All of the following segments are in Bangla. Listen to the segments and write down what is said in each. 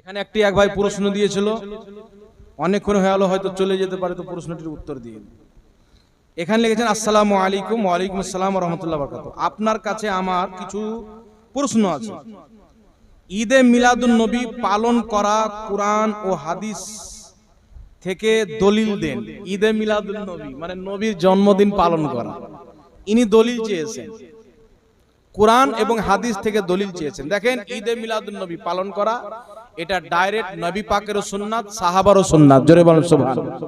এখানে এক ভাই প্রশ্ন দিয়েছিল, অনেকক্ষণ হয়ে গেল, হয়তো চলে যেতে পারে, তো প্রশ্নটির উত্তর দিয়ে। এখানে লিখেছেন, আসসালামু আলাইকুম। ওয়ালাইকুম আসসালাম ওয়া রাহমাতুল্লাহি ওয়া বারাকাতুহু। আপনার কাছে আমার কিছু প্রশ্ন আছে। ঈদে মিলাদুন নবী পালন করা কুরআন ও হাদিস থেকে দলিল দেন। ঈদে মিলাদুন নবী মানে নবীর জন্মদিন পালন করা, ইনি দলিল চেয়েছেন। কুরআন এবং হাদিস থেকে দলিল চেয়েছেন। দেখেন, ঈদে মিলাদুন নবী পালন করা এটা ডাইরেক্ট নবী পাকেরও সুন্নাত, সাহাবারও সুন্নাত। জোরে বলেন সুবহানাল্লাহ।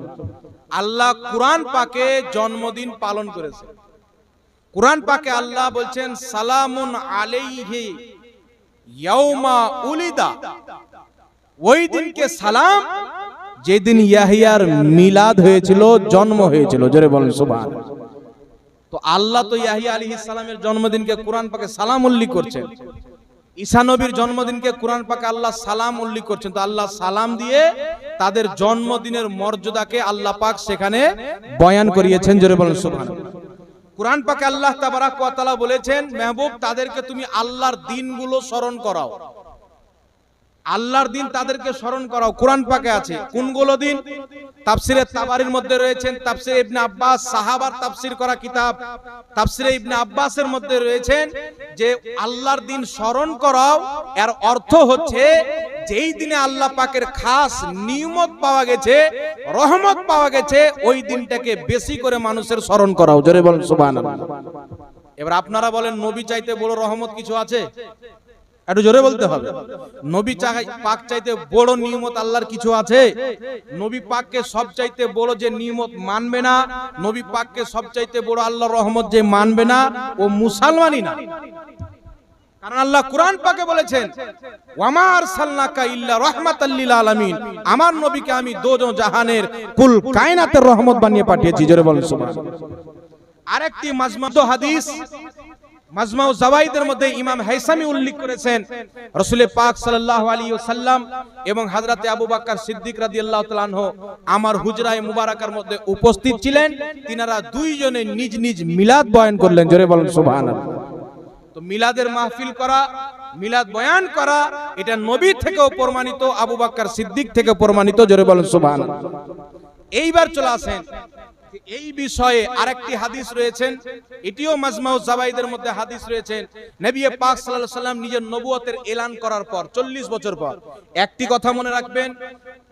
আল্লাহ কুরআন পাকে জন্মদিন পালন করেছে। কুরআন পাকে আল্লাহ বলছেন, সালামুন আলাইহি ইয়াউমা উলিদা, ওই দিনকে সালাম যেদিন ইয়াহিয়ার মিলাদ হয়েছিল, জন্ম হয়েছিল। জোরে বলেন সুবহানাল্লাহ। তো আল্লাহ তো ইয়াহিয়া আলাইহিস সালামের জন্মদিনকে কুরআন পাকে সালাম উল্লেখ করছেন। ঈসা নবীর জন্মদিনকে কুরআন পাকে আল্লাহ সালাম উল্লেখ করছেন। তো আল্লাহ সালাম দিয়ে তাদের জন্মদিনের মর্যাদাকে আল্লাহ পাক সেখানে বয়ান করিয়েছেন। জোরে বলেন সুবহানাল্লাহ। কুরআন পাকে আল্লাহ তাবারাক ওয়া তাআলা বলেছেন, মেহবুব তাদেরকে তুমি আল্লাহর দিনগুলো স্মরণ করাও, আল্লাহর দিন তাদেরকে স্মরণ করাও। কুরআন পাকে আছে কোনগুলো দিন? তাফসিরে তাবারির মধ্যে রয়েছেন, তাফসিরে ইবনে আব্বাস সাহাবার তাফসির করা কিতাব তাফসিরে ইবনে আব্বাসের মধ্যে রয়েছেন যে আল্লাহর দিন স্মরণ করাও, এর অর্থ হচ্ছে যেই দিনে আল্লাহ পাকের খাস নিয়ামত পাওয়া গেছে, রহমত পাওয়া গেছে, ওই দিনটাকে বেশি করে মানুষের স্মরণ করাও। জোরে বলেন সুবহানাল্লাহ। এবার আপনারা বলেন, নবী চাইতে বড় রহমত কিছু আছে? একটু জোরে বলতে হবে। নবী পাক চাইতে বড় নিয়ামত আল্লাহর কিছু আছে? নবী পাককে সবচাইতে বড় যে নিয়ামত মানবে না, নবী পাককে সবচাইতে বড় আল্লাহর রহমত যে মানবে না, ও মুসলমানই না। কারণ আল্লাহ কুরআন পাকে বলেছেন, ওয়ামা আরসালনাকা ইল্লা রাহমাতাল লিল আলামিন, আমার নবীকে আমি দোজো জাহানের কুল কায়নাতের রহমত বানিয়ে পাঠিয়েছি। জোরে বলেন সুবহানাল্লাহ। আরেকটি মাজমুদ হাদিস মাজমাউ জাওয়াইদের মধ্যে ইমাম হাইসামি উল্লেখ করেছেন, রাসূল পাক সাল্লাল্লাহু আলাইহি ওয়াসাল্লাম এবং হযরতে আবু বকর সিদ্দিক রাদিয়াল্লাহু তাআলা আনহু আমার হুজরায়ে মুবারাকার মধ্যে উপস্থিত ছিলেন। তিনারা দুইজনে নিজ নিজ মিলাদ বয়ান করলেন। জোরে বলেন সুবহানাল্লাহ। তো মিলাদের মাহফিল করা, মিলাদ বয়ান করা, এটা নবী থেকেও প্রমাণিত, আবু বকর সিদ্দিক থেকে প্রমাণিত। জোরে বলেন সুবহানাল্লাহ। এইবার চলে আসেন, এই বিষয়ে আরেকটি হাদিস রয়েছেন, এটিও মাজমাউ জাওয়াইদের মধ্যে হাদিস রয়েছেন। নবী পাক সাল্লাল্লাহু আলাইহি ওয়াসাল্লাম নিজের নবুয়তের এলান করার পর 40 বছর পর, একটি কথা মনে রাখবেন,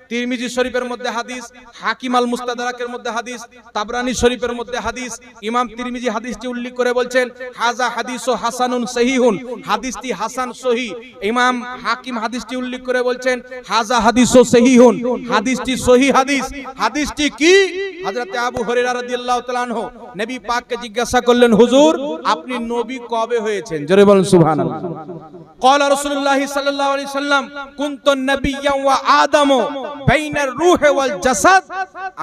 তিরমিজি শরীফের মধ্যে হাদিস, হাকিম আল মুস্তাদরাকের মধ্যে হাদিস, তাবরানী শরীফের মধ্যে হাদিস, ইমাম তিরমিজি হাদিসটি উল্লেখ করে বলছেন, হাযা হাদিসু হাসানুন সহিহুন, হাদিসটি হাসান সহিহ। ইমাম হাকিম হাদিসটি উল্লেখ করে বলছেন, হাযা হাদিসু সহিহুন, হাদিসটি সহিহ হাদিস। হাদিসটি কি? হযরত আবু হুরায়রা রাদিয়াল্লাহু তাআলা আনহু নবী পাককে জিজ্ঞাসা করলেন, হুজুর আপনি নবী কবে হয়েছেন? জোরে বলেন সুবহানাল্লাহ। ক্বালা রাসূলুল্লাহ সাল্লাল্লাহু আলাইহি সাল্লাম, কুনতু নাবিয়্যান ওয়া আদামু বাইনার রূহ ওয়াল জাসাদ,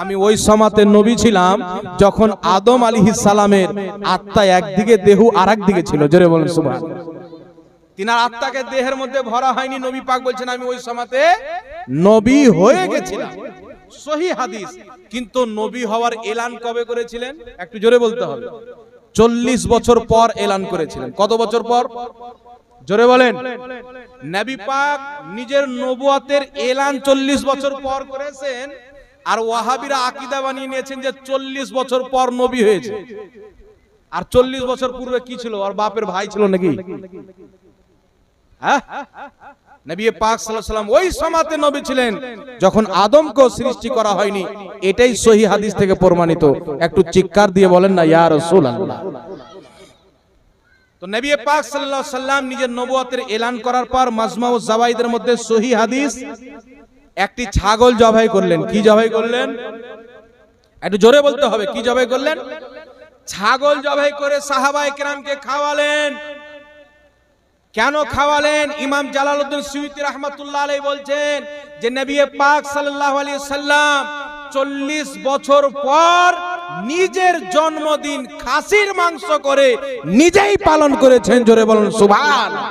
আমি ওই সময়তে নবী ছিলাম যখন আদম আলাইহিস সালামের আত্মা একদিকে, দেহ আরেকদিকে ছিল। জোরে বলেন সুবহানাল্লাহ। তিনার আত্মাকে দেহের মধ্যে ভরা হয়নি। নবী পাক বলছেন, আমি ওই সময়তে নবী হয়ে গেছিলাম। সহিহ হাদিস। কিন্তু নবী হওয়ার এলান কবে করেছিলেন? একটু জোরে বলতে হবে। 40 বছর পর এলান করেছিলেন। কত বছর পর? জোরে বলেন। নবী পাক নিজের নবুয়তের এলান 40 বছর পর করেছেন, আর ওয়াহাবিরা আকীদা বানিয়ে নিয়েছেন যে 40 বছর পর নবী হয়েছে। আর 40 বছর পূর্বে কি ছিল? আর বাপের ভাই ছিল নাকি? হ্যাঁ, নবী পাক সাল্লাল্লাহু আলাইহি ওয়াসাল্লাম ওই সময়তে নবী ছিলেন যখন আদমকে সৃষ্টি করা হয়নি। এটাই সহিহ হাদিস থেকে প্রমাণিত। একটু চিৎকার দিয়ে বলেন না, ইয়া রাসূলুল্লাহ। তো নবী পাক সাল্লাল্লাহু আলাইহি ওয়াসাল্লাম নিজের নবুয়তের এলান করার পর মাজমাউ জাওয়াইদের মধ্যে সহিহ হাদিস, একটি ছাগল জবাই করলেন। কি জবাই করলেন? একটু জোরে বলতে হবে। কি জবাই করলেন? ছাগল জবাই করে সাহাবায়ে কেরামকে খাওয়ালেন। কেন খাওয়ালেন? ইমাম জালালউদ্দিন সুয়ুতী রাহমাতুল্লাহ আলাইহি বলছেন যে নবী পাক সাল্লাল্লাহু আলাইহি ওয়াসাল্লাম 40 বছর পর নিজের জন্মদিন খাসির মাংস করে নিজেই পালন করেছেন। জোরে বলুন সুবহানাল্লাহ।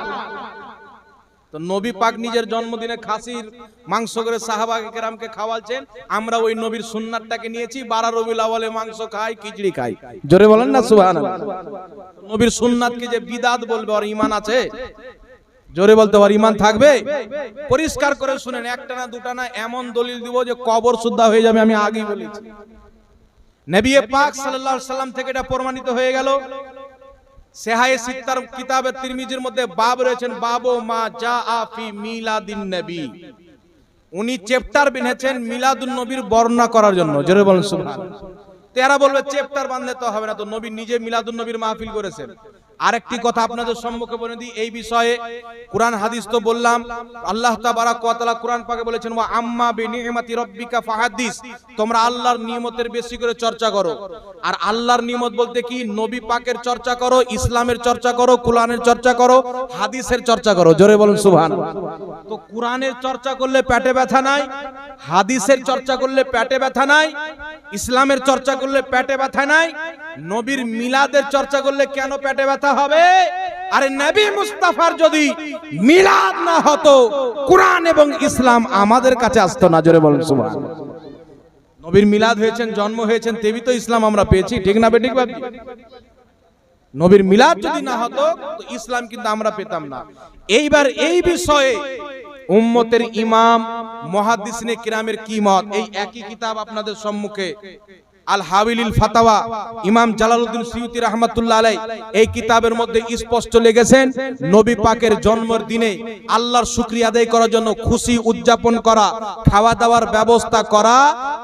তো নবী পাক নিজের জন্মদিনে খাসির মাংস করে সাহাবায়ে কেরামকে খাওয়ালছেন। আমরা ওই নবীর সুন্নাতটাকে নিয়েছি, 12 রবিউল আউয়ালে মাংস খাই, খিচড়ি খাই। জোরে বলেন না সুবহানাল্লাহ। নবীর সুন্নাতকে যে বিদআত বলবে, আর ঈমান আছে? জোরে বলতে পারি ইমান থাকবে? পরিষ্কার করে শুনেন, একটা না দুটা না, এমন দলিল দিব যে কবর সুদ্ধা হয়ে যাবে। আমি আগেই বলেছি, নবী পাক সাল্লাল্লাহু আলাইহি সাল্লাম থেকে এটা প্রমাণিত হয়ে গেল। সেহায়ে সিত্তার কিতাবে তিরমিজির মধ্যে বাব রয়েছেন, বাবু মা জাআ ফি মিলাদিন নবী। উনি চ্যাপ্টার বিনেছেন মিলাদুন নবীর বর্ণনা করার জন্য। জোরে বলেন সুবহানাল্লাহ। তেরা বলবে চ্যাপ্টার বাঁধলে তো হবে না, তো নবী নিজে মিলাদুন নবীর মাহফিল করেছেন। আরেকটি কথা আপনাদের সম্মুখে বলে দিই এই বিষয়ে, কুরআন হাদিস তো বললাম, আল্লাহ তাবারাক ওয়া তাআলা কুরআন পাকে বলেছেন, ওয়া আম্মা বিনিমাতি রাব্বিকা ফাহাদ্দিস, তোমরা আল্লাহর নিয়ামতের বেশি করে চর্চা করো। আর আল্লাহর নিয়ামত বলতে কি? নবী পাকের চর্চা করো, ইসলামের চর্চা করো, কুরআনের চর্চা করো, হাদিসের চর্চা করো। জোরে বলুন সুবহানাল্লাহ। তো কুরআনের চর্চা করলে পেটে ব্যথা নাই, হাদিসের চর্চা করলে পেটে ব্যথা নাই, ইসলামের চর্চা করলে পেটে ব্যথা নাই, নবীর মিলাদের চর্চা করলে কেন পেটে ব্যথা হবে? আরে নবী মুস্তাফার যদি মিলাদ না হতো, কুরআন এবং ইসলাম আমাদের কাছে আসতো না। জোরে বলুন সুবহানাল্লাহ। নবীর মিলাদ হয়েছেন, জন্ম হয়েছেন, তেবি তো ইসলাম আমরা পেয়েছি, ঠিক না বেঠিক ভাবি? নবীর মিলাদ যদি না হতো তো ইসলাম কিন্তু আমরা পেতাম না। এইবার এই বিষয়ে উম্মতের ইমাম মুহাদ্দিসিনে কিরামের কি মত, এই একই কিতাব আপনাদের সম্মুখে আল হাবিলিল ফাতাওয়া, ইমাম জালালউদ্দিন সুয়ুতী রাহমাতুল্লাহ আলাইহি এই কিতাবের মধ্যে স্পষ্ট লিখেছেন, নবী পাকের জন্মের দিনে আল্লাহর শুকরিয়া আদায় করার জন্য খুশি উদযাপন করা, খাওয়া দাওয়ার ব্যবস্থা করা,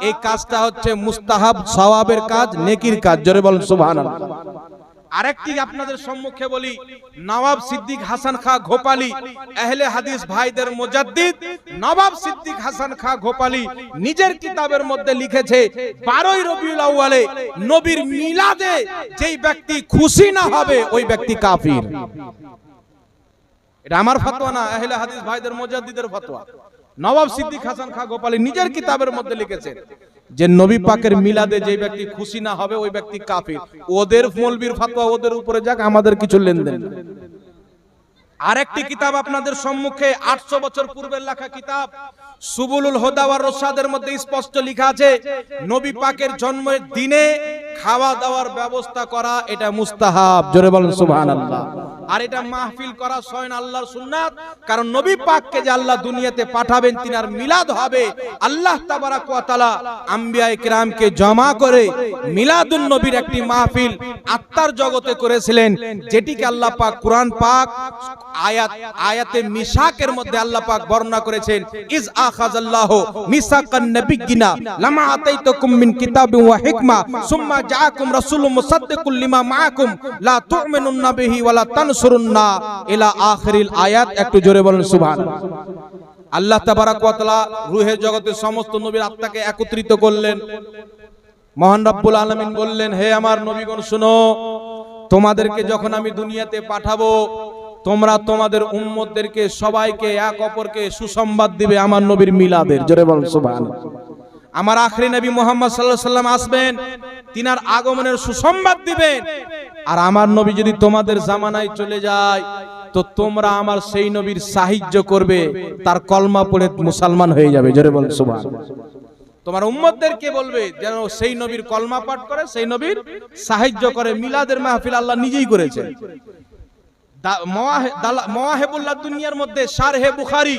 এই কাজটা হচ্ছে মুস্তাহাব, সওয়াবের কাজ, নেকির কাজ। জোরে বলেন সুবহানাল্লাহ। আরেকটি আপনাদের সম্মুখে বলি, নওয়াব সিদ্দিক হাসান খাঁ ঘোপালী, আহলে হাদিস ভাইদের মুজাদ্দিদ নওয়াব সিদ্দিক হাসান খাঁ ঘোপালী নিজের কিতাবের মধ্যে লিখেছে, 12ই রবিউল আউয়ালে নবীর মিলাদে যেই ব্যক্তি খুশি না হবে ওই ব্যক্তি কাফির। এটা আমার ফতোয়া না, আহলে হাদিস ভাইদের মুজাদ্দিদের ফতোয়া। নওয়াব সিদ্দিক হাসান খাঁ ঘোপালী নিজের কিতাবের মধ্যে লিখেছেন যে নবী পাকের মিলাদে যে ব্যক্তি খুশি না হবে ওই ব্যক্তি কাফির। ওদের মৌলবীর ফতোয়া ওদের উপরে যাক, আমাদের কিছু লেনদেন। আরেকটি কিতাব আপনাদের সম্মুখে 800 বছর পূর্বের লেখা কিতাব সুবুলুল হুদা ওয়ার রশাদের মধ্যে স্পষ্ট লেখা আছে, নবী পাকের জন্মের দিনে খাওয়া দাওয়ার ব্যবস্থা করা এটা মুস্তাহাব। জোরে বলেন সুবহানাল্লাহ। আর এটা মাহফিল করা স্বয়ং আল্লাহর সুন্নাত, কারণ নবী পাককে যে আল্লাহ দুনিয়াতে পাঠাবেন তিনার মিলাদ হবে। আল্লাহ তাবারাক ওয়া তাআলা আম্বিয়ায়ে কিরামকে জমা করে মিলাদুন নবীর একটি মাহফিল আত্মার জগতে করেছিলেন, যেটিকে আল্লাহ পাক কুরআন পাক আয়াতে মিসাকের মধ্যে আল্লাহ পাক বর্ণনা করেছেন, ইজ আখাযাল্লাহু মিসাকান নাবিয়্যিনা লামা আতাইতুকুম মিন কিতাবিন ওয়া হিকমা সুম্মা জাআকুম রাসূলুম মুসাদ্দিকুল লিমা মাআকুম লা তু'মিনুন্না বিহি ওয়া লা তানসুরুন্না ইলা আখিরিল আয়াত। একটু জোরে বলেন সুবহানাল্লাহ। আল্লাহ তাবারাক ওয়া তাআলা রূহের জগতে সমস্ত নবীর আত্মাকে একত্রিত করলেন। মহান রব্বুল আলামিন বললেন, হে আমার নবীগণ শুনো, তোমাদেরকে যখন আমি দুনিয়াতে পাঠাবো তোমরা তোমাদের উম্মতদেরকে সবাইকে এক অপরকে সুসংবাদ দিবে আমার নবীর মিলাদের। জোরে বলেন সুবহানাল্লাহ। আমার আখেরি নবী মুহাম্মদ সাল্লাল্লাহু আলাইহি সাল্লাম আসবেন, তিনার আগমনের সুসংবাদ দিবেন। আর আমার নবী যদি তোমাদের জামানায় চলে যায় তো তোমরা আমার সেই নবীর সাহায্য করবে, তার কলমা পড়ে মুসলমান হয়ে যাবে। জোরে বলেন সুবহানাল্লাহ। তোমার উম্মতদেরকে বলবে যেন সেই নবীর কলমা পাঠ করে, সেই নবীর সাহায্য করে। মিলাদের মাহফিল আল্লাহ নিজেই করেছেন। মাওয়াহিবুল্লাহ দুনিয়ার মধ্যে শারহে বুখারী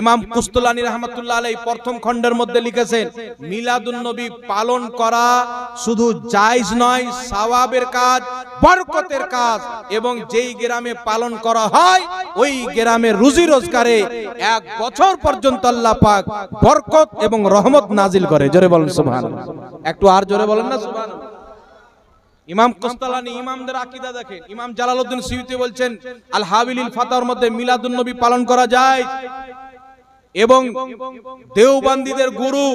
ইমাম কুস্তুলানী রাহমাতুল্লাহ আলাইহি প্রথম খণ্ডের মধ্যে লিখেছেন, মিলাদুন নবী পালন করা শুধু জায়েজ নয়, সওয়াবের কাজ, বরকতের কাজ, এবং যেই গ্রামে পালন করা হয় ওই গ্রামের রুজি রোজগারে 1 বছর পর্যন্ত আল্লাহ পাক বরকত এবং রহমত নাজিল করে। জোরে বলেন সুবহানাল্লাহ। একটু আর জোরে বলেন না সুবহানাল্লাহ। ইমাম কুস্তালানী ইমামদের আকীদা দেখেন, ইমাম জালালউদ্দিন সুয়ুতী বলছেন আল হাবিলিল ফাতাওয়ার মধ্যে মিলাদুন নবী পালন করা যায়, এবং দেওবন্দীদের গুরু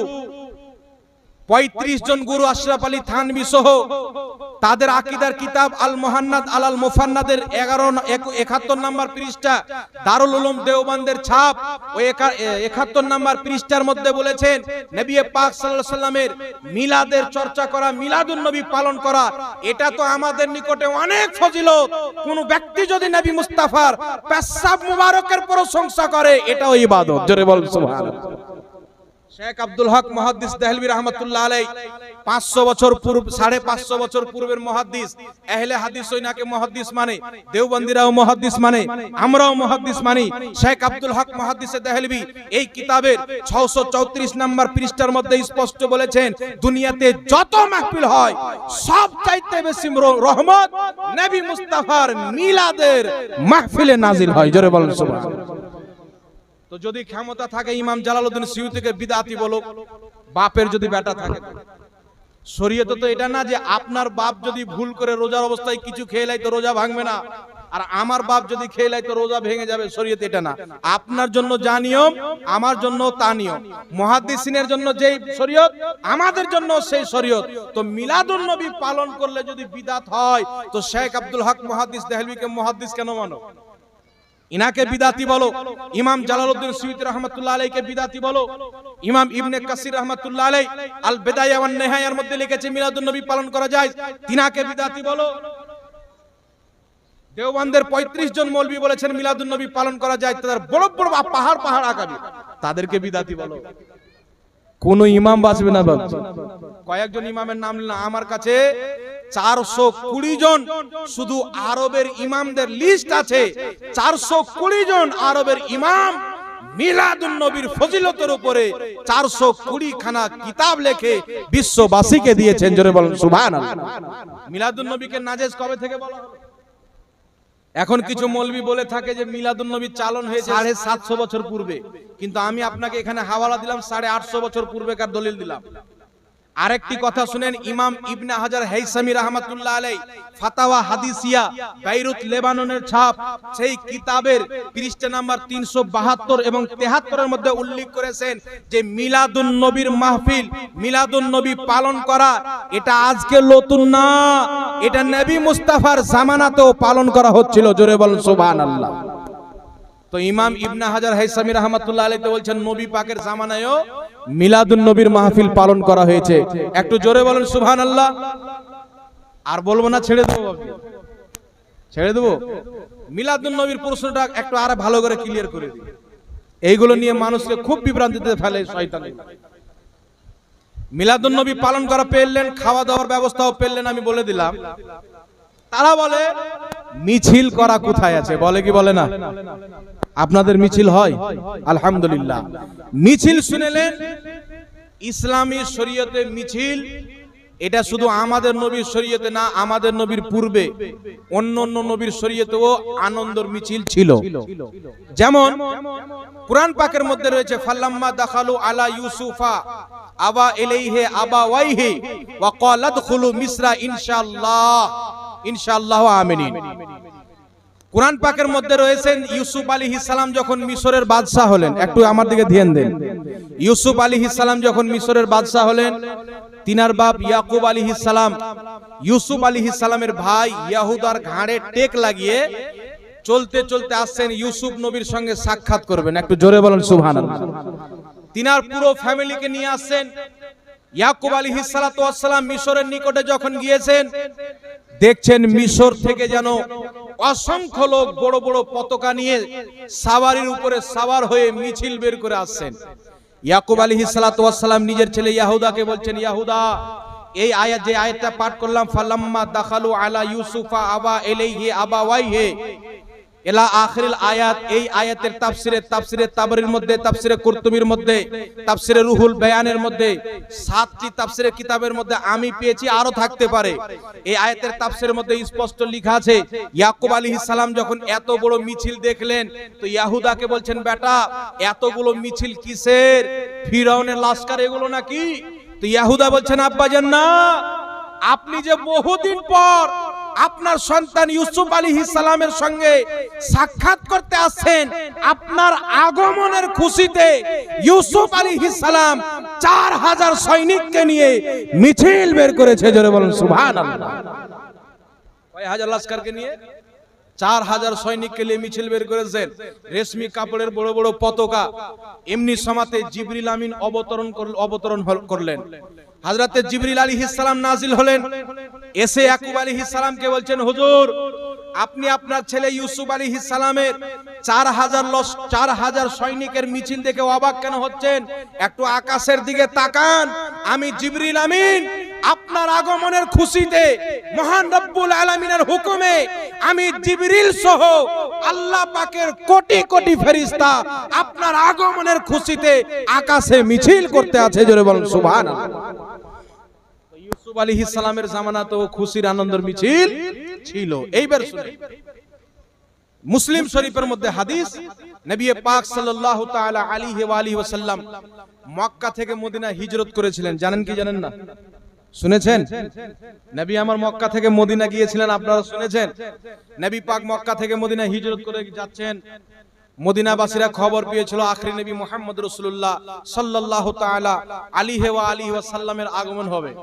35 জন গুরু আশরাফ আলী থানভী সহ তাদের আকীদার কিতাব আল মুহান্নাদ আলাল মুফান্নাদের 71 নম্বর পৃষ্ঠা, দারুল উলুম দেওবন্দের ছাপ, ওই 71 নম্বর পৃষ্ঠার মধ্যে বলেছেন, নবী পাক সাল্লাল্লাহু আলাইহি সাল্লামের মিলাদের চর্চা করা, মিলাদুন নবী পালন করা, এটা তো আমাদের নিকটে অনেক ফজিলত। কোন ব্যক্তি যদি নবী মুস্তাফার পেশাব মুবারকের প্রশংসা করে এটাও ইবাদত। জোরে বলেন সুবহানাল্লাহ। শেখ আব্দুল হক মুহাদ্দিস দেহলভী রাহমাতুল্লাহ আলাইহি 500 বছর পূর্ব 550 বছর পূর্বের মুহাদ্দিস। আহলে হাদিস ওইনাকে মুহাদ্দিস মানে, দেওবন্দিরাও মুহাদ্দিস মানে, আমরাও মুহাদ্দিস মানি। শেখ আব্দুল হক মুহাদ্দিস দেহলভী এই কিতাবের 634 নম্বর পৃষ্ঠার মধ্যে স্পষ্ট বলেছেন, দুনিয়াতে যত মাহফিল হয় সব চাইতে বেশি রহমত নবী মুস্তাফার মিলাদের মাহফিলে নাজিল হয়। জোরে বলেন সুবহানাল্লাহ। তো যদি ক্ষমতা থাকে ইমাম জালালউদ্দিন সিউতিকে বিদআতি বলো, বাপের যদি বেটা থাকে। শরীয়তে তো এটা না যে আপনার বাপ যদি ভুল করে রোজার অবস্থায় কিছু খেয়ে লাই তো রোজা ভাঙবে না, আর আমার বাপ যদি খেয়ে লাই তো রোজা ভেঙে যাবে। শরীয়তে এটা না। আপনার জন্য যা নিয়ম আমার জন্য তা নিয়ম, মুহাদ্দিসিনের জন্য যেই শরীয়ত আমাদের জন্য সেই শরীয়ত। তো মিলাদুন নবী পালন করলে যদি বিদআত হয় তো শেখ আব্দুল হক মুহাদ্দিস দেহলভীকে মুহাদ্দিস কেন মানো? ইনাকে বিদাতি বলো। ইমাম জালালউদ্দিন সিউতি রাহমাতুল্লাহ আলাইহিকে বিদাতি বলো। ইমাম ইবনে কাসির রাহমাতুল্লাহ আলাইহি আল বিদায়া ওয়ান নিহায়ার মধ্যে লিখেছে মিলাদুন নবী পালন করা যায়, তিনাকে বিদাতি বলো। দেওবন্দের 35 জন মৌলভী বলেছেন মিলাদুন নবী পালন করা যায়, তাদের বড় বড় পাহাড় পাহাড় আগামী, তাদেরকে বিদাতি বলো। কোন ইমাম বাঁচবে না বাবা। কয়েকজন ইমামের নাম নিলাম, আমার কাছে 420 জন শুধু আরবের ইমামদের লিস্ট আছে। 420 জন আরবের ইমাম মিলাদুন নবীর ফজিলতের উপরে 420 খানা কিতাব লিখে বিশ্ববাসীকে দিয়েছেন। জোরে বলেন সুবহানাল্লাহ। মিলাদুন নবীকে নাজেজ কবে থেকে বলা হলো? এখন কিছু মৌলভী বলে থাকে যে মিলাদুন নবী চালন হয়েছে 750 বছর পূর্বে, কিন্তু আমি আপনাকে এখানে হাওয়ালা দিলাম 850 বছর পূর্বেকার দলিল দিলাম। আরেকটি কথা শুনেন, ইমাম ইবনে হাজার হাইসামি রাহমাতুল্লাহ আলাইহি ফাতাওয়া হাদিসিয়া বাইরুত লেবাননের ছাপ, সেই কিতাবের পৃষ্ঠা নাম্বার 372 এবং 73 এর মধ্যে উল্লেখ করেছেন যে মিলাদুন নবীর মাহফিল, মিলাদুন নবী পালন করা এটা আজকে নতুন না, এটা নবী মুস্তাফার জামানাতেও পালন করা হচ্ছিল। জোরে বলেন সুবহানাল্লাহ। তো ইমাম ইবনে হাজার হাইসামি রাহমাতুল্লাহ আলাইহি বলছেন নবী পাকের জামানায়ও মিলাদুন নবীর মাহফিল পালন করা হয়েছে। একটু জোরে বলেন সুবহানাল্লাহ। আর বলবো না, ছেড়ে দেবো, ছেড়ে দেবো। মিলাদুন নবীর প্রশ্নটা একটু আরো ভালো করে ক্লিয়ার করে দিই। এইগুলো নিয়ে মানুষকে খুব বিভ্রান্তিতে ফেলে শয়তান। মিলাদুন নবী পালন করা পেলেন, খাওয়া দাওয়ার ব্যবস্থাও পেলেন, আমি বলে দিলাম। তারা বলে মিছিল করা কোথায় আছে? বলে কি বলে না? আপনাদের মিছিল হয়? আলহামদুলিল্লাহ। মিছিল শুনেলেন, ইসলামী শরীয়তে মিছিল এটা শুধু আমাদের নবীর শরীয়তে না, আমাদের নবীর পূর্বে অন্য অন্য নবীর শরীয়তেও আনন্দের মিছিল ছিল। যেমন কুরআন পাকের মধ্যে রয়েছে ফাল্লাম্মা দাখালু আলা ইউসুফা আবা ইলাইহি আবাওয়াইহি ওয়া ক্বালা দখুলু মিসরা ইনশাআল্লাহ ইনশাআল্লাহ আমিন। কুরআন পাকের মধ্যে রয়েছেন ইউসুফ আলাইহিস সালাম যখন মিশরের বাদশা হলেন, একটু আমার দিকে ধ্যান দেন। ইউসুফ আলাইহিস সালাম যখন মিশরের বাদশা হলেন, তিনার বাপ ইয়াকুব আলাইহিস সালাম ইউসুফ আলাইহিস সালামের ভাই ইয়াহুদার ঘাড়ে টেক লাগিয়ে চলতে চলতে আসছেন ইউসুফ নবীর সঙ্গে সাক্ষাৎ করবেন। একটু জোরে বলেন সুবহানাল্লাহ। তিনার পুরো ফ্যামিলিকে নিয়ে আসছেন। ইয়াকুব আলাইহিস সালাতু ওয়াস সালাম মিশরের নিকটে যখন গিয়েছেন, দেখছেন মিশর থেকে যেন অসংখ্য লোক বড় বড় পতাকা নিয়ে সাওয়ারির উপরে সাওয়ার হয়ে মিছিল বের করে আসছেন। ইয়াকুব আলাইহিস সালাতু ওয়াস সালাম নিজের ছেলে ইয়াহুদাকে বলছেন, ইয়াহুদা, এই আয়াত যে আয়াতটা পাঠ করলাম ফালাম্মা দাখালু আলা ইউসুফা আবা ইলাইহি আবাওয়াইহি ইলা আখিরিল আয়াত, এই আয়াতের তাফসিরে তাবরীর মধ্যে, তাফসিরে কুরতুবীর মধ্যে, তাফসিরে রুহুল বায়ানের মধ্যে, 7টি তাফসিরের কিতাবের মধ্যে আমি পেয়েছি, আরো থাকতে পারে। এই আয়াতের তাফসিরের মধ্যে স্পষ্ট লেখা আছে ইয়াকুব আলাইহিস সালাম যখন এত বড় মিছিল দেখলেন তো ইয়াহুদাকে বলছেন, বেটা এতগুলো মিছিল কিসের? ফিরাউনের লস্কর এগুলো নাকি? তো ইয়াহুদা বলছেন, আব্বাজান না, আপনি যে বহুদিন পর আপনার সন্তান ইউসুফ আলাইহিস সালামের সঙ্গে সাক্ষাৎ করতে আসছেন, আপনার আগমনের খুশিতে ইউসুফ আলাইহিস সালাম 4000 সৈনিককে নিয়ে মিছিল বের করেছে। জোরে বলেন সুবহানাল্লাহ। কয় হাজার লস্করকে নিয়ে? 4000 সৈনিককে নিয়ে মিছিল বের করেছেন। রেশমি কাপড়ের বড় বড় পতাকা। এমনি সময়তে জিবরিল আমিন অবতরণ করলেন। হযরতে জিবরিল আলাইহিস সালাম নাজিল হলেন, এসে ইয়াকুব আলাইহিস সালামকে বলছেন, হুজুর আপনি আপনার ছেলে ইউসুফ আলাইহিস সালামের 4000 সৈনিকের মিছিল দেখে অবাক কেন হচ্ছেন? একটু আকাশের দিকে তাকান। আমি জিবরিল আমিন আপনার আগমনের খুশিতে, মহান রব্বুল আলামিনের হুকুমে আমি জিবরিল সহ আল্লাহ পাকের কোটি কোটি ফেরেশতা আপনার আগমনের খুশিতে আকাশে মিছিল করতে আছে। জোরে বলুন সুবহানাল্লাহ। ইউসুফ আলাইহিস সালামের জামানা তো খুশির আনন্দের মিছিল ছিল। এইবার শুনুন, মুসলিম শরীফের মধ্যে হাদিস, নবী পাক সাল্লাল্লাহু তাআলা আলাইহি ওয়া আলিহি ওয়াসাল্লাম মক্কা থেকে মদিনা হিজরত করেছিলেন। জানেন কি জানেন না? শুনেছেন? নবী আমার মক্কা থেকে মদিনা গিয়েছিলেন, আপনারা শুনেছেন? নবী পাক মক্কা থেকে মদিনা হিজরত করে যাচ্ছেন। মদিনাবাসীরা খবর পেয়েছিল আখরি নবী মুহাম্মদ রাসূলুল্লাহ সাল্লাল্লাহু তাআলা আলাইহি ওয়া আলিহি ওয়াসাল্লামের আগমন হবে।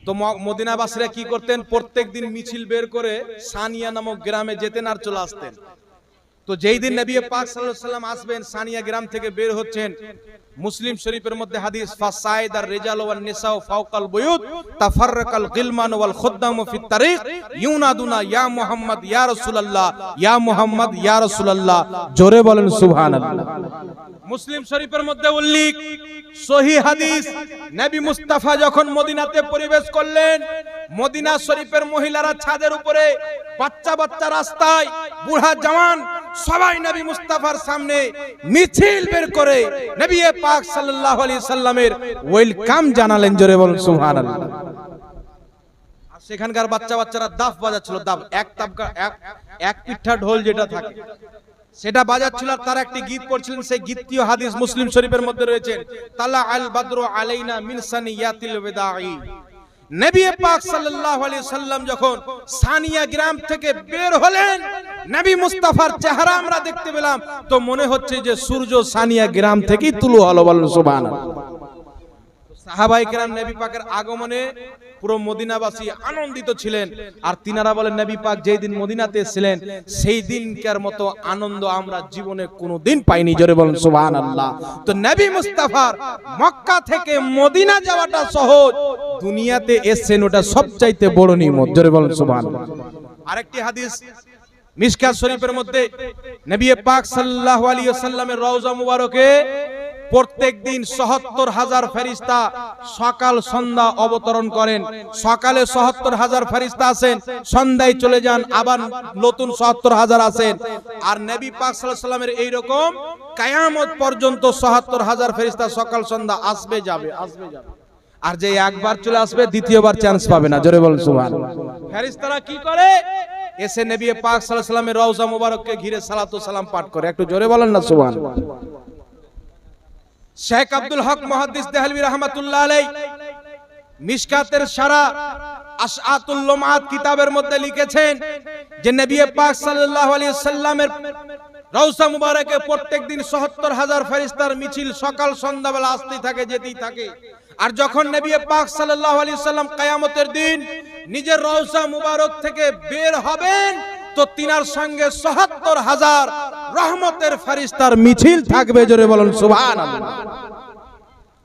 তো মদিনাবাসীরা কি করতেন? প্রত্যেকদিন মিছিল বের করে সানিয়া নামক গ্রামে যেতেন আর চলে আসতেন। তো যেই দিন নবী পাক সাল্লাল্লাহু আলাইহি ওয়াসাল্লাম আসবেন, সানিয়া গ্রাম থেকে বের হচ্ছেন, মুসলিম শরীফের মধ্যে হাদিস, ফাসাইদার রিজাল ওয়ান নিসাউ ফাওকাল বুয়ুত তাফাররাকাল গিলমান ওয়াল খুদ্দামু ফিত তারিক ইউনাদুনা ইয়া মুহাম্মদ ইয়া রাসূলুল্লাহ ইয়া মুহাম্মদ ইয়া রাসূলুল্লাহ। জোরে বলেন সুবহানাল্লাহ। মুসলিম শরীফের মধ্যে উল্লেখ, সহিহ হাদিস, নবী মুস্তাফা যখন মদিনাতে প্রবেশ করলেন, মদিনা শরীফের মহিলারা ছাদের উপরে, বাচ্চা বাচ্চা রাস্তায়, বুড়া জওয়ান সবাই নবী মুস্তাফার সামনে মিছিল বের করে নবী পাক সাল্লাল্লাহু আলাইহি সাল্লামের ওয়েলকাম জানালেন। জোরে বলুন সুবহানাল্লাহ। আর সেখানকার বাচ্চা বাচ্চারা দাফ বাজাচ্ছিল। দাফ এক পিঠা ঢোল যেটা থাকে সেটা বাজাচ্ছিল, আর তার একটি গীত পড়ছিলেন। সেই গীতটিও হাদিস মুসলিম শরীফের মধ্যে রয়েছে। তালা আল বাদরু আলাইনা মিন সানিয়াতিল ওয়াদাই। নবী পাক সাল্লাল্লাহু আলাইহি সাল্লাম যখন সানিয়া গ্রাম থেকে বের হলেন, নবী মুস্তাফার চেহারা আমরা দেখতে পেলাম, তো মনে হচ্ছে যে সূর্য সানিয়া গ্রাম থেকেই তুলো হলো। বলেন সুবহানাল্লাহ। সাহাবায়ে কেরাম নবী পাকের আগমনে পুরো মদিনাবাসী আনন্দিত ছিলেন। আর তিনারা বলেন, নবী পাক যেই দিন মদিনাতে ছিলেন সেই দিনকার মতো আনন্দ আমরা জীবনে কোনোদিন পাইনি। জোরে বলেন সুবহানাল্লাহ। তো নবী মুস্তাফার মক্কা থেকে মদিনা যাওয়াটা সহজ, দুনিয়াতে এসেছেন ওটা সবচাইতে বড় নিয়ামত। জোরে বলেন সুবহানাল্লাহ। আরেকটি হাদিস মিশকাত শরীফের মধ্যে, নবী পাক সাল্লাল্লাহু আলাইহি ওয়াসাল্লামের রওজা মুবারকে প্রত্যেক দিন ৭৭,০০০ ফেরেশতা সকাল সন্ধ্যা অবতরণ করেন। সকালে ৭৭,০০০ ফেরেশতা আসেন, সন্ধ্যায় চলে যান, আবার নতুন ৭৭,০০০ আসেন। আর নবী পাক সাল্লাল্লাহু আলাইহি ওয়াসাল্লামের এইরকম কিয়ামত পর্যন্ত ৭৭,০০০ ফেরেশতা সকাল সন্ধ্যা আসবে যাবে। আর যে একবার চলে আসবে দ্বিতীয়বার চান্স পাবে না। জোরে বলুন সুবহানাল্লাহ। ফেরেশতারা কি করে? এসে নবী পাক সাল্লাল্লাহু আলাইহি ওয়াসাল্লামের রওজা মুবারককে ঘিরে সালাতু সালাম পাঠ করে। একটু জোরে বলেন না সুবহানাল্লাহ। শেখ আব্দুল হক মুহাদ্দিস দেহলভী রাহমাতুল্লাহ আলাইহি মিশকাতের সারা আশআতুল লুমাত কিতাবের মধ্যে লিখেছেন যে নবী পাক সাল্লাল্লাহু আলাইহি সাল্লামের রওজা মুবারকে প্রত্যেকদিন ৭৭,০০০ ফেরেশতার মিছিল সকাল সন্ধ্যাবেলা আসতেই থাকে, যেতেই থাকে। আর যখন নবী পাক সাল্লাল্লাহু আলাইহি সাল্লাম কিয়ামতের দিন নিজের রওজা মুবারক থেকে বের হবেন, তো তিনার সঙ্গে ৭৭,০০০ রহমতের ফেরেশতার মিছিল থাকবে। জোরে বলুন সুবহানাল্লাহ।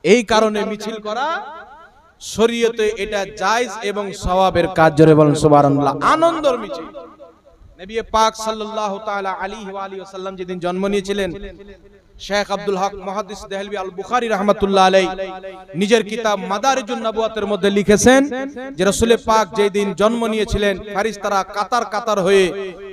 এই কারণে মিছিল করা শরীয়তে এটা জায়েজ এবং সওয়াবের কাজ। জোরে বলুন সুবহানাল্লাহ। আনন্দের মিছিল। নবী পাক সাল্লাল্লাহু তাআলা আলাইহি ওয়া আলিহি ওয়াসাল্লাম যেদিন জন্ম নিয়েছিলেন, শেখ আব্দুল হক মুহাদ্দিস দেহলভী আল বুখারী রাহমাতুল্লাহ আলাইহি নিজের কিতাব মাদারিজুন নবুওয়াতের মধ্যে লিখেছেন যে রাসূল পাক যেই দিন জন্ম নিয়েছিলেন, ফেরেশতারা কাতার কাতার হয়ে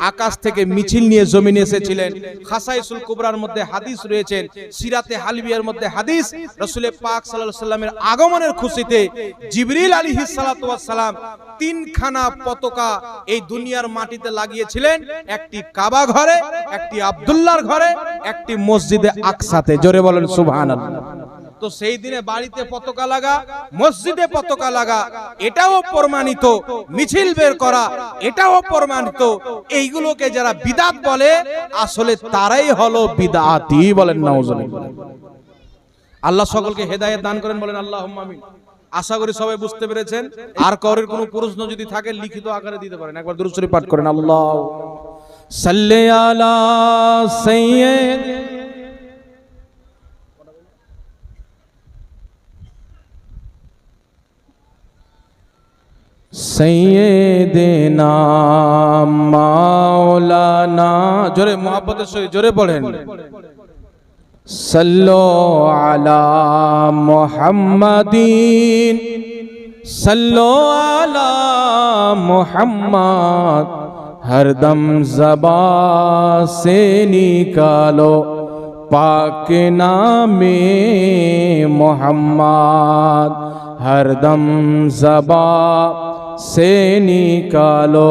আকাশ থেকে মিছিল নিয়ে জমিনে এসেছিলেন। খাসাইসুল কুবরার মধ্যে হাদিস রয়েছে, সিরাতে হালবিয়ার মধ্যে হাদিস, রাসূল পাক সাল্লাল্লাহু আলাইহি ওয়াসাল্লামের আগমনের খুশিতে জিবরিল আলাইহিস সালাতু ওয়াস সালাম তিনখানা পতাকা এই দুনিয়ার মাটিতে লাগিয়েছিলেন। একটি কাবা ঘরে, একটি আব্দুল্লাহর ঘরে, একটি মসজিদে আকসাতে। জোরে বলেন সুবহানাল্লাহ। তো সেই দিনে বাড়িতে পতাকা লাগা, মসজিদে পতাকা লাগা, এটাও প্রমাণিত। মিছিল বের করা এটাও প্রমাণিত। এইগুলোকে যারা বিদআত বলে আসলে তারাই হলো বিদআতি। বলেন নাউজুবিল্লাহ। আল্লাহ সকলকে হেদায়েত দান করেন। বলেন আল্লাহুম্মা আমিন। আশা করি সবাই বুঝতে পেরেছেন। আর কারোর কোনো প্রশ্ন যদি থাকে লিখিত আকারে দিতে পারেন। একবার দুরূদ শরীফ পাঠ করেন। আল্লাহুম্মা সাল্লি আলা সাইয়্যিদ सैयदना मौलाना, जोरे मोहब्बत से जोरे पढ़ें, सल्लो अला मुहम्मदीन, सल्लो अला मुहम्मद, हरदम ज़बान से निकालो पाक नामे मोहम्मद, हरदम ज़बान से निकालो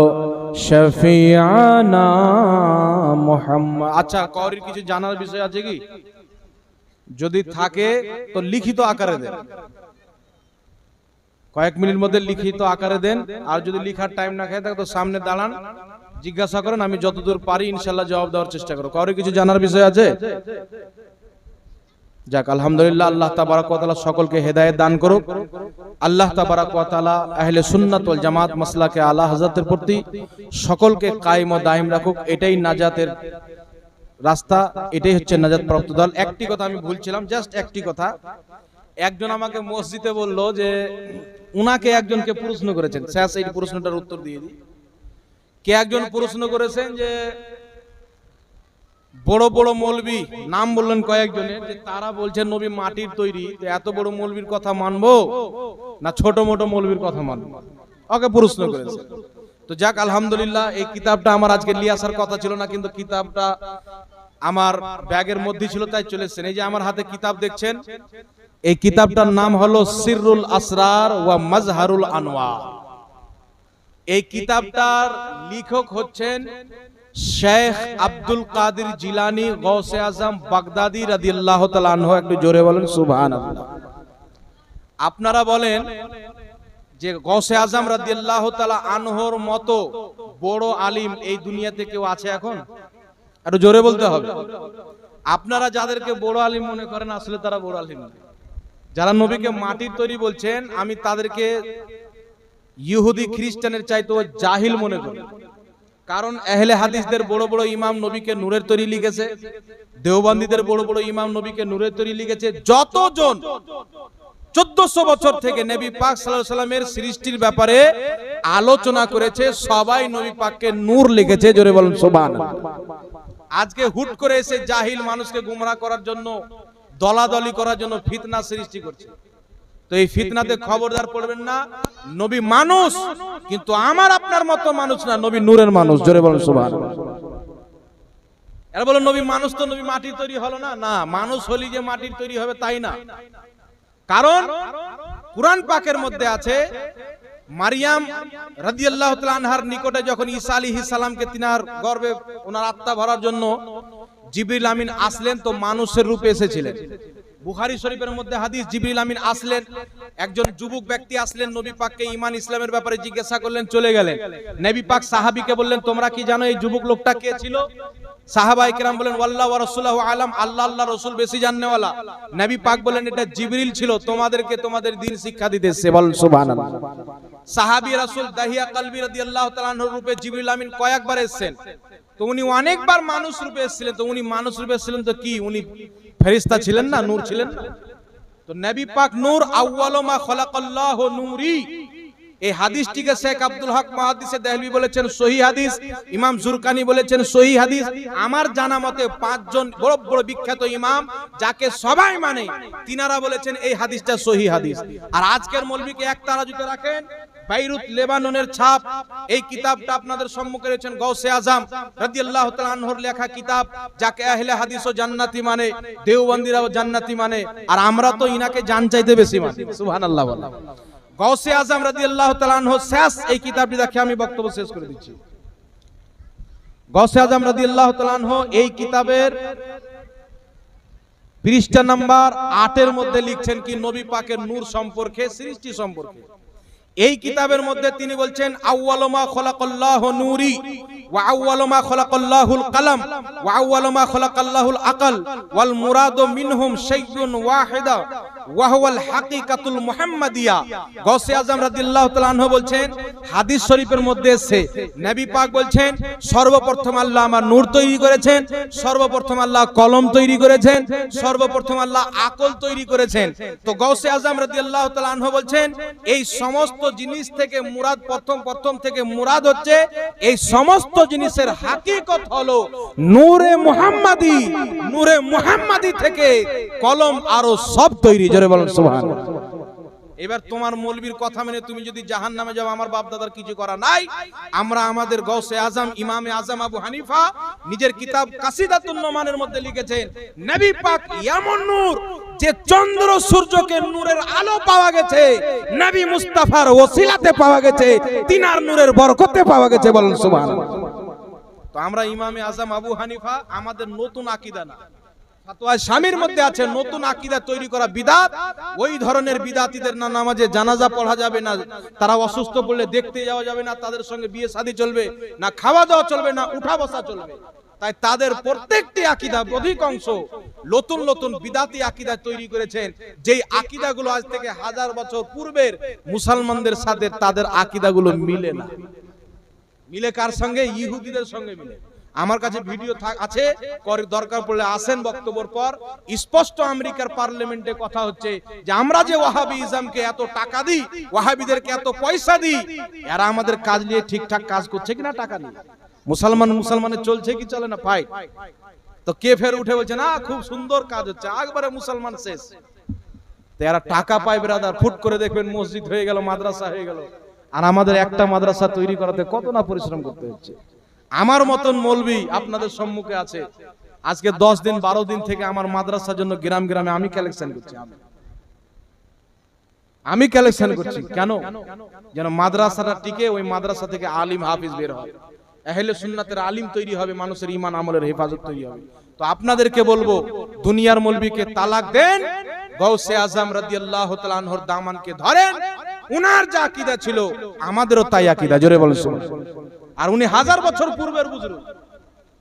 शफियाना मोहम्मद। अच्छा, कौरिर किछु জানার বিষয় আছে কি? যদি থাকে তো লিখিত আকারে দেন, কয়েক মিনিট মধ্যে লিখিত আকারে দেন। আর যদি লিখার টাইম না খায় থাকে তো সামনে দাঁড়ান, জিজ্ঞাসা করেন, আমি যতদূর পারি ইনশাআল্লাহ জবাব দেওয়ার চেষ্টা করব। কৌরির কিছু জানার বিষয় আছে? যাক, আলহামদুলিল্লাহ, আল্লাহ তাবারক ওয়া তাআলা সকলকে হেদায়েত দান করুক। আল্লাহ তাবারক ওয়া তাআলা আহলে সুন্নাত ওয়াল জামাত মাসলাকে আলা হযরতের প্রতি সকলকে কায়েম ও দায়েম রাখুক। এটাই নাজাতের রাস্তা, এটাই হচ্ছে নাজাত প্রাপ্ত দল। একটি কথা আমি ভুলছিলাম, জাস্ট একটি কথা। একজন আমাকে মসজিদে বলল যে উনাকে একজনকে প্রশ্ন করেছেন, শেষ এই প্রশ্নটার উত্তর দিয়ে দিই। কে একজন প্রশ্ন করেছেন যে বড় বড় মৌলবি, নাম বললেন কয়েকজনের, যে তারা বলছেন নবী মাটির তৈরি, তো এত বড় মৌলবির কথা মানবো না ছোট মোটো মৌলবির কথা মানবো? ওকে প্রশ্ন করেছে। তো যাক, আলহামদুলিল্লাহ, এই কিতাবটা আমার আজকে নিয়ে আসার কথা ছিল না, কিন্তু কিতাবটা আমার ব্যাগের মধ্যে ছিল তাই চলে এসেছেন। এই যে আমার হাতে কিতাব দেখছেন, এই কিতাবটার নাম হলো সিররুল আসরার ওয়া মাজহারুল আনওয়ার। এই কিতাবটার লেখক হচ্ছেন শেখ আব্দুল কাদের জিলানী গৌসে আজম বাগদাদি রাদিয়াল্লাহু তাআলা আনহু। একটু জোরে বলেন সুবহানাল্লাহ। আপনারা বলেন যে গৌসে আজম রাদিয়াল্লাহু তাআলা আনহুর মতো বড় আলিম এই দুনিয়াতে কেউ আছে এখন? একটু জোরে বলতে হবে। আপনারা যাদেরকে বড় আলিম মনে করেন আসলে তারা বড় আলিম না। যারা নবীকে মাটির তৈরি বলছেন, আমি তাদেরকে ইহুদি খ্রিস্টানের চাইতেও জাহিল মনে করি। কারণ আহলে হাদিসদের বড় বড় ইমাম নবীকে নূরের তৈরি লিখেছে, দেওবন্দীদের বড় বড় ইমাম নবীকে নূরের তৈরি লিখেছে। যতজন 1400 বছর থেকে নবী পাক সাল্লাল্লাহু আলাইহি ওয়াসাল্লামের সৃষ্টির ব্যাপারে আলোচনা করেছে, সবাই নবী পাককে নূর লিখেছে। জোরে বলুন সুবহানাল্লাহ। আজকে হুট করে এসে জাহিল মানুষকে গুমরাহ করার জন্য, দলাদলি করার জন্য ফিতনা সৃষ্টি করছে। তো এই ফিতনাতে খবরদার পড়বেন না। নবী মানুষ, কিন্তু আমার আপনার মতো মানুষ না, নবী নূরের মানুষ। জোরে বলুন সুবহানাল্লাহ। এরা বলেন নবী মানুষ, তো নবী মাটির তৈরি হলো না। না, মানুষ হলি যে মাটির তৈরি হবে তাই না। কারণ কুরআন পাকের মধ্যে আছে, মারিয়াম রাদিয়াল্লাহু তাআলা আনহার নিকটে যখন ঈসা আলাইহিস সালামকে তিনার গর্ভে ওনার আত্মা ভরার জন্য জিবরিল আমিন আসলেন, তো মানুষের রূপে এসেছিলেন। বুখারী শরীফের মধ্যে হাদিস, জিবরিল আমিন আসলেন, একজন যুবক ব্যক্তি আসলেন, নবী পাককে ঈমান ইসলামের ব্যাপারে জিজ্ঞাসা করলেন, চলে গেলেন। নবী পাক সাহাবীকে বললেন, তোমরা কি জানো এই যুবক লোকটা কে ছিল? সাহাবায়ে কেরাম বলেন, ওয়াল্লাহু ওয়া রাসূলুহু আলাম, আল্লাহ আল্লাহ রাসূল বেশি জানেওয়ালা। নবী পাক বলেন, এটা জিবরিল ছিল, তোমাদেরকে তোমাদের দ্বীন শিক্ষা দিতে এসেছে। বল সুবহানাল্লাহ। সাহাবী রাসূল দাহিয়া কলবি রাদিয়াল্লাহু তাআলা আনহুর রূপে জিবরিল আমিন কয়েকবার এসেছেন। তো উনি অনেকবার মানুষ রূপে এসেছিলেন। তো উনি মানুষ রূপে এসেছিলেন তো কি উনি ফেরেশতা ছিলেন না, নূর ছিলেন না? তো নবী পাক নূর, আউয়ালু মা খালাকাল্লাহু নূরি। এই হাদিসটিকে শেখ আব্দুল হক মুহাদ্দিসে দেহলভী বলেছেন সহিহ হাদিস, ইমাম জুরকানি বলেছেন সহিহ হাদিস। আমার জানা মতে 5 জন বড় বড় বিখ্যাত ইমাম যাকে সবাই মানে, তিনারা বলেছেন এই হাদিসটা সহিহ হাদিস। আর আজকের মৌলবীকে এক তারাজুতে রাখেন, বাইরুত লেবাননের ছাপ এই কিতাবটা আপনাদের সম্মুখে রয়েছেন গৌসে আজম রাদিয়াল্লাহু তাআলা আনহুর লেখা কিতাব, যাকে আহলে হাদিস ও জান্নাতি মানে, দেওবন্দীরাও জান্নাতি মানে, আর আমরা তো ইনাকে জান চাইতে বেশি মানি। সুবহানাল্লাহ। বলা গৌসে আজম রাদিয়াল্লাহু তাআলা আনহু শেষ এই কিতাবটি দেখে আমি বক্তব্য শেষ করে দিচ্ছি। গৌসে আজম রাদিয়াল্লাহু তাআলা আনহু এই কিতাবের পৃষ্ঠা নাম্বার 8 এর মধ্যে লিখছেন কি নবী পাকের নূর সম্পর্কে, সৃষ্টি সম্পর্কে। এই কিতাবের মধ্যে তিনি বলছেন, আউয়ালু মা খালাকাল্লাহু নূরি ওয়া আউয়ালু মা খালাকাল্লাহুল কলম ওয়া আউয়ালু মা খালাকাল্লাহুল আকল ওয়াল মুরাদু মিনহুম শাইউন ওয়াহিদা ওয়া হুয়াল হাকিকাতুল মুহাম্মাদিয়া। গাউসে আজম রাদিয়াল্লাহু তাআলা আনহু বলছেন, হাদিস শরীফের মধ্যে এসেছে নবী পাক বলছেন, সর্বপ্রথম আল্লাহ আমার নূর তৈরি করেছেন, সর্বপ্রথম আল্লাহ কলম তৈরি করেছেন, সর্বপ্রথম আল্লাহ আকল তৈরি করেছেন। তো গাউসে আজম রাদিয়াল্লাহু তাআলা আনহু বলছেন, এই সমস্ত জিনিস থেকে মুরাদ, প্রথম থেকে মুরাদ হচ্ছে এই সমস্ত জিনিসের হাকিকত হলো নূরে মুহাম্মাদি। নূরে মুহাম্মাদি থেকে কলম আরো সব তৈরি। জোরে বলেন সুবহানাল্লাহ। এবার তোমার মৌলবীর কথা মেনে তুমি যদি জাহান্নামে যাও, আমার বাপ দাদার কিছু করা নাই। আমরা আমাদের গাউসে আজম ইমামে আজম আবু হানিফা নিজের কিতাব কাসিদাতুন নোমানের মধ্যে লিখেছেন, নবী পাক এমন নূর যে চন্দ্র সূর্যকে নূরের আলো পাওয়া গেছে, নবী মুস্তাফার ওসিলাতে পাওয়া গেছে, তিনার নূরের বরকতে পাওয়া গেছে। বলেন সুবহানাল্লাহ। তো আমরা ইমামে আজম আবু হানিফা, আমাদের নতুন আকীদা না, ফাতোয়া শামীর মধ্যে আছে নতুন আকীদা তৈরি করা বিদআত। ওই ধরনের বিদআতীদের না নামাজে জানাজা পড়া যাবে না, তারা অসুস্থ পড়লে দেখতে যাওয়া যাবে না, তাদের সঙ্গে বিয়ে শাদী চলবে না, খাওয়া দাওয়া চলবে না, উঠা বসা চলবে। তাই তাদের প্রত্যেকটি আকীদা অধিকাংশ নতুন নতুন বিদআতি আকীদা তৈরি করেছেন, যেই আকীদাগুলো আজ থেকে 1000 বছর পূর্বের মুসলমানদের সাথে তাদের আকীদাগুলো মিলে না। মিলে কার সঙ্গে? ইহুদিদের সঙ্গে মিলে। আমার কাছে ভিডিও আছে, দরকার পড়লে আসেন বক্তব্যের পর। স্পষ্ট আমেরিকার পার্লামেন্টে কথা হচ্ছে যে আমরা যে ওয়াহাবিজমকে এত টাকা দিই, ওয়াহাবিদেরকে এত পয়সা দিই, এরা আমাদের কাজ নিয়ে ঠিকঠাক কাজ করছে কিনা, টাকা নিয়ে মুসলমানের চলছে কি চলে না ফাইট। তো কে ফের উঠে বলছে না খুব সুন্দর কাজ হচ্ছে, একবারে মুসলমান শেষ। তো এরা টাকা পায় ব্রাদার, ফুট করে দেখবেন মসজিদ হয়ে গেল, মাদ্রাসা হয়ে গেল। আর আমাদের একটা মাদ্রাসা তৈরি করাতে কত না পরিশ্রম করতে হচ্ছে। আমার মতন মৌলবি আপনাদের সম্মুখে আছে, আজকে 10 দিন 12 দিন থেকে আমার মাদ্রাসার জন্য গ্রাম গ্রামে আমি কালেকশন করছি। আমি কালেকশন করছি কেন? যেন মাদ্রাসাটা টিকে, ওই মাদ্রাসা থেকে আলিম হাফিজ বের হবে, আহলে সুন্নাতের আলিম তৈরি হবে, মানুষের ঈমান আমলের হেফাজত তৈরি হবে। তো আপনাদেরকে বলবো, দুনিয়ার মৌলবিকে তালাক দেন, গাউসে আজম রাদিয়াল্লাহু তাআলা আনহুর দামানকে ধরেন। উনার যা আকীদা ছিল আমাদেরও তাই আকীদা। জোরে বলেন সুবহানাল্লাহ। আর উনি 1000 বছর পূর্বের বুজুর্গ।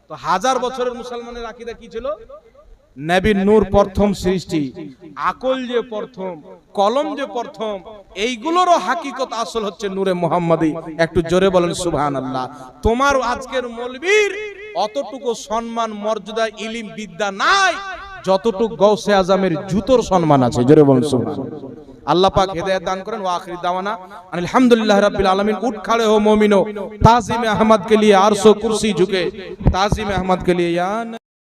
তো 1000 বছরের মুসলমানের আকীদা কি ছিল? নবীর নূর প্রথম সৃষ্টি, আকল যে প্রথম, কলম যে প্রথম, এইগুলোরও হাকিকত আসল হচ্ছে নূরে মুহাম্মাদি। একটু জোরে বলেন সুবহানাল্লাহ। তোমার আজকের মৌলবীর অতটুকু সম্মান, মর্যাদা, ইলম, বিদ্যা নাই যতটুকু গাউসে আজমের জুতোর সম্মান আছে। জোরে বলেন সুবহানাল্লাহ। अल्लाह पाक हिदायत दान करें। व आखिरी दावाना अल्हम्दुलिल्लाह रब्बिल आलमीन। उठ खड़े हो मोमिनो, ताज़ीम अहमद के लिए अर्श व कुर्सी झुके, ताज़ीम अहमद के लिए या